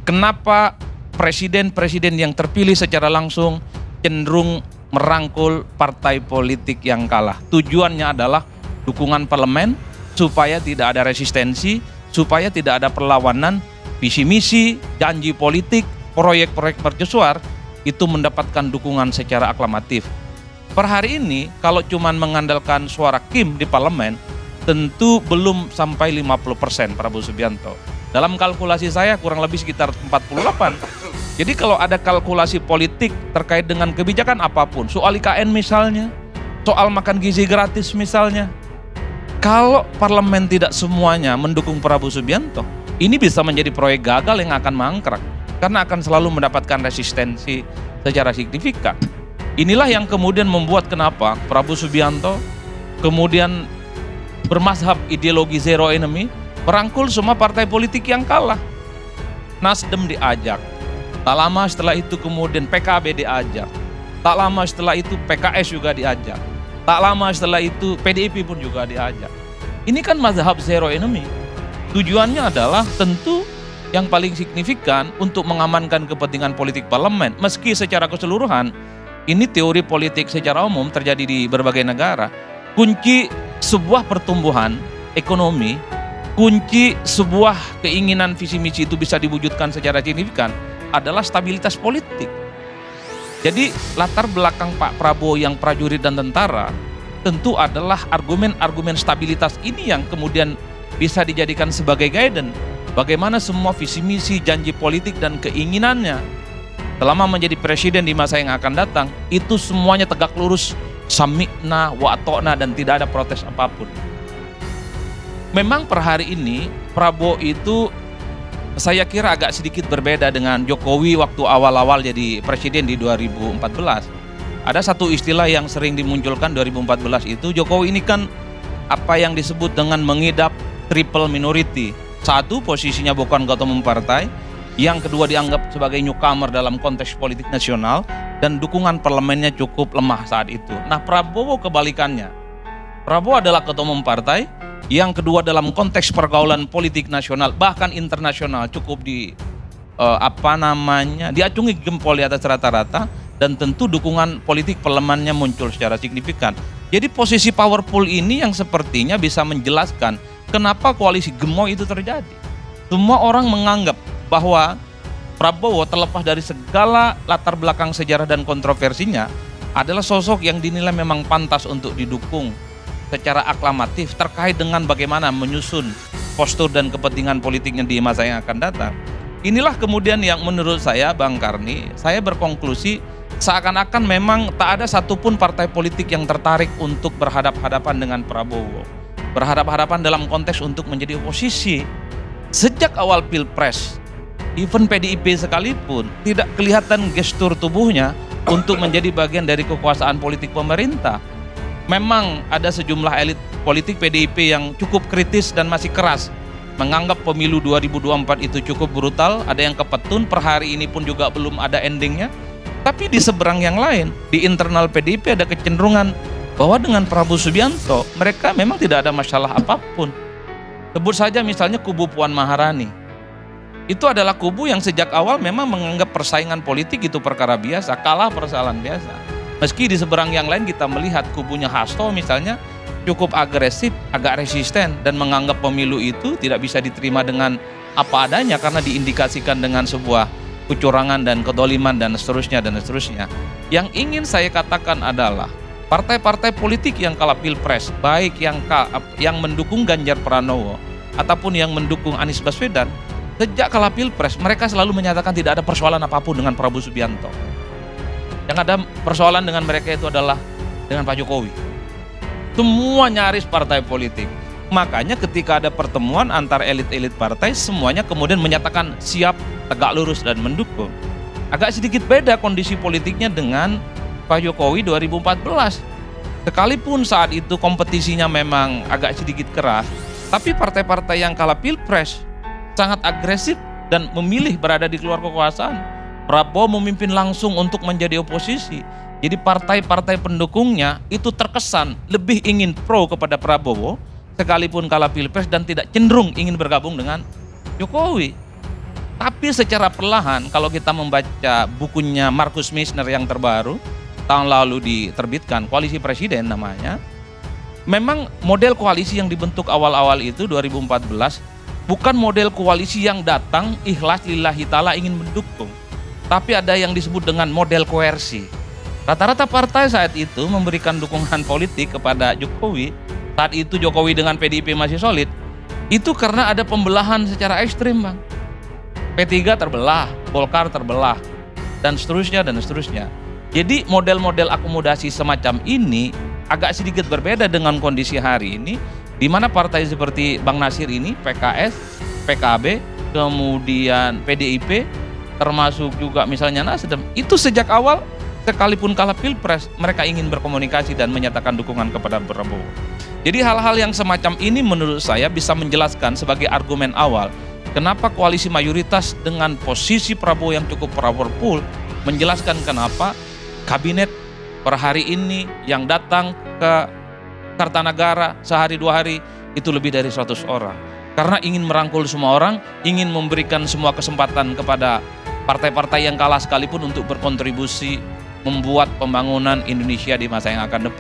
Kenapa presiden-presiden yang terpilih secara langsung cenderung merangkul partai politik yang kalah? Tujuannya adalah dukungan parlemen, supaya tidak ada resistensi, supaya tidak ada perlawanan, visi misi, janji politik, proyek-proyek mercusuar itu mendapatkan dukungan secara aklamatif. Per hari ini kalau cuma mengandalkan suara Kim di parlemen, tentu belum sampai 50% Prabowo Subianto. Dalam kalkulasi saya kurang lebih sekitar 48. Jadi kalau ada kalkulasi politik terkait dengan kebijakan apapun, soal IKN misalnya, soal makan gizi gratis misalnya, kalau parlemen tidak semuanya mendukung Prabowo Subianto, ini bisa menjadi proyek gagal yang akan mangkrak karena akan selalu mendapatkan resistensi secara signifikan. Inilah yang kemudian membuat kenapa Prabowo Subianto kemudian bermazhab ideologi zero enemy, merangkul semua partai politik yang kalah. Nasdem diajak, tak lama setelah itu kemudian PKB diajak, tak lama setelah itu PKS juga diajak, tak lama setelah itu PDIP pun juga diajak. Ini kan mazhab zero enemy. Tujuannya adalah tentu yang paling signifikan untuk mengamankan kepentingan politik parlemen. Meski secara keseluruhan, ini teori politik secara umum terjadi di berbagai negara. Kunci sebuah pertumbuhan ekonomi, kunci sebuah keinginan visi misi itu bisa diwujudkan secara signifikan adalah stabilitas politik. Jadi latar belakang Pak Prabowo yang prajurit dan tentara tentu adalah argumen-argumen stabilitas ini yang kemudian bisa dijadikan sebagai guidance bagaimana semua visi misi, janji politik dan keinginannya selama menjadi presiden di masa yang akan datang itu semuanya tegak lurus, sami'na wa ata'na, dan tidak ada protes apapun. Memang per hari ini Prabowo itu saya kira agak sedikit berbeda dengan Jokowi waktu awal-awal jadi presiden di 2014. Ada satu istilah yang sering dimunculkan 2014 itu, Jokowi ini kan apa yang disebut dengan mengidap triple minority. Satu, posisinya bukan ketua umum partai, yang kedua dianggap sebagai newcomer dalam konteks politik nasional, dan dukungan parlemennya cukup lemah saat itu. Nah, Prabowo kebalikannya. Prabowo adalah ketua umum partai, yang kedua dalam konteks pergaulan politik nasional bahkan internasional cukup diacungi jempol di atas rata-rata, dan tentu dukungan politik parlemennya muncul secara signifikan. Jadi posisi powerful ini yang sepertinya bisa menjelaskan kenapa koalisi gemoy itu terjadi. Semua orang menganggap bahwa Prabowo terlepas dari segala latar belakang sejarah dan kontroversinya adalah sosok yang dinilai memang pantas untuk didukung secara aklamatif terkait dengan bagaimana menyusun postur dan kepentingan politiknya di masa yang akan datang. Inilah kemudian yang menurut saya, Bang Karni, saya berkonklusi seakan-akan memang tak ada satupun partai politik yang tertarik untuk berhadap-hadapan dengan Prabowo, berhadap-hadapan dalam konteks untuk menjadi oposisi. Sejak awal Pilpres, even PDIP sekalipun tidak kelihatan gestur tubuhnya untuk menjadi bagian dari kekuasaan politik pemerintah. Memang ada sejumlah elit politik PDIP yang cukup kritis dan masih keras menganggap pemilu 2024 itu cukup brutal, ada yang kepetun, per hari ini pun juga belum ada endingnya. Tapi di seberang yang lain, di internal PDIP ada kecenderungan bahwa dengan Prabowo Subianto mereka memang tidak ada masalah apapun. Sebut saja misalnya kubu Puan Maharani. Itu adalah kubu yang sejak awal memang menganggap persaingan politik itu perkara biasa, kalah persoalan biasa. Meski di seberang yang lain kita melihat kubunya Hasto misalnya cukup agresif, agak resisten, dan menganggap pemilu itu tidak bisa diterima dengan apa adanya karena diindikasikan dengan sebuah kecurangan dan kedoliman dan seterusnya dan seterusnya. Yang ingin saya katakan adalah partai-partai politik yang kalah Pilpres, baik yang mendukung Ganjar Pranowo ataupun yang mendukung Anies Baswedan, sejak kalah Pilpres mereka selalu menyatakan tidak ada persoalan apapun dengan Prabowo Subianto. Yang ada persoalan dengan mereka itu adalah dengan Pak Jokowi. Semua nyaris partai politik. Makanya ketika ada pertemuan antar elit-elit partai, semuanya kemudian menyatakan siap, tegak lurus dan mendukung. Agak sedikit beda kondisi politiknya dengan Pak Jokowi 2014. Sekalipun saat itu kompetisinya memang agak sedikit keras, tapi partai-partai yang kalah Pilpres sangat agresif dan memilih berada di luar kekuasaan. Prabowo memimpin langsung untuk menjadi oposisi. Jadi partai-partai pendukungnya itu terkesan lebih ingin pro kepada Prabowo sekalipun kalah Pilpres dan tidak cenderung ingin bergabung dengan Jokowi. Tapi secara perlahan kalau kita membaca bukunya Markus Misner yang terbaru, tahun lalu diterbitkan, Koalisi Presiden namanya, memang model koalisi yang dibentuk awal-awal itu 2014 bukan model koalisi yang datang ikhlas lillahi ta'ala ingin mendukung, tapi ada yang disebut dengan model koersi. Rata-rata partai saat itu memberikan dukungan politik kepada Jokowi, saat itu Jokowi dengan PDIP masih solid, itu karena ada pembelahan secara ekstrim, Bang. P3 terbelah, Golkar terbelah, dan seterusnya dan seterusnya. Jadi model-model akomodasi semacam ini agak sedikit berbeda dengan kondisi hari ini, di mana partai seperti Bang Nasir ini, PKS, PKB, kemudian PDIP, termasuk juga misalnya Nasdem, itu sejak awal sekalipun kalah pilpres, mereka ingin berkomunikasi dan menyatakan dukungan kepada Prabowo. Jadi hal-hal yang semacam ini menurut saya bisa menjelaskan sebagai argumen awal kenapa koalisi mayoritas dengan posisi Prabowo yang cukup powerful, menjelaskan kenapa kabinet per hari ini yang datang ke Kartanagara sehari dua hari itu lebih dari 100 orang. Karena ingin merangkul semua orang, ingin memberikan semua kesempatan kepada partai-partai yang kalah sekalipun untuk berkontribusi membuat pembangunan Indonesia di masa yang akan depan.